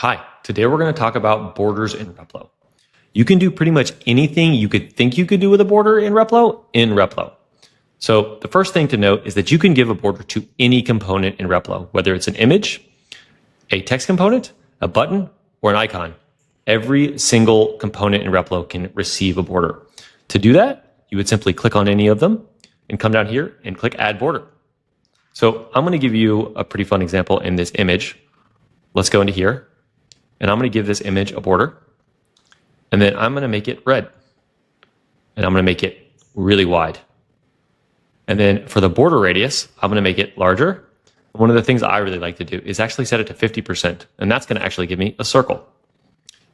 Hi, today we're going to talk about borders in Replo. You can do pretty much anything you could think you could do with a border in Replo. So the first thing to note is that you can give a border to any component in Replo, whether it's an image, a text component, a button, or an icon. Every single component in Replo can receive a border. To do that, you would simply click on any of them and come down here and click Add Border. So I'm going to give you a pretty fun example in this image. Let's go into here. And I'm going to give this image a border. And then I'm going to make it red. And I'm going to make it really wide. And then for the border radius, I'm going to make it larger. One of the things I really like to do is actually set it to 50%. And that's going to actually give me a circle.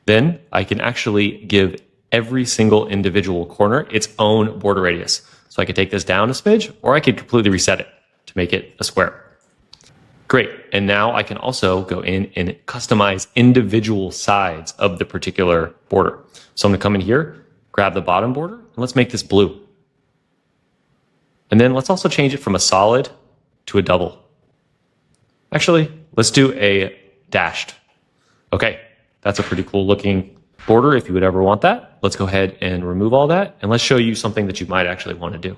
Then I can actually give every single individual corner its own border radius. So I could take this down a smidge, or I could completely reset it to make it a square. Great. And now I can also go in and customize individual sides of the particular border. So I'm going to come in here, grab the bottom border, and let's make this blue. And then let's also change it from a solid to a double. Actually, let's do a dashed. Okay, that's a pretty cool looking border if you would ever want that. Let's go ahead and remove all that, and let's show you something that you might actually want to do.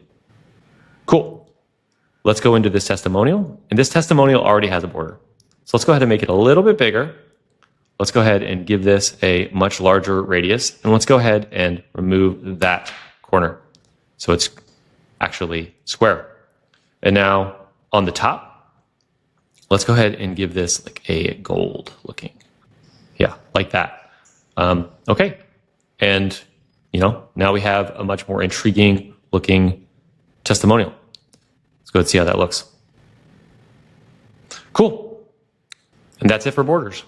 Cool. Let's go into this testimonial, and this testimonial already has a border. So let's go ahead and make it a little bit bigger. Let's go ahead and give this a much larger radius, and let's go ahead and remove that corner. So it's actually square. And now on the top, let's go ahead and give this like a gold looking. Yeah, like that. Okay. And, now we have a much more intriguing looking testimonial. Let's go and see how that looks. Cool. And that's it for borders.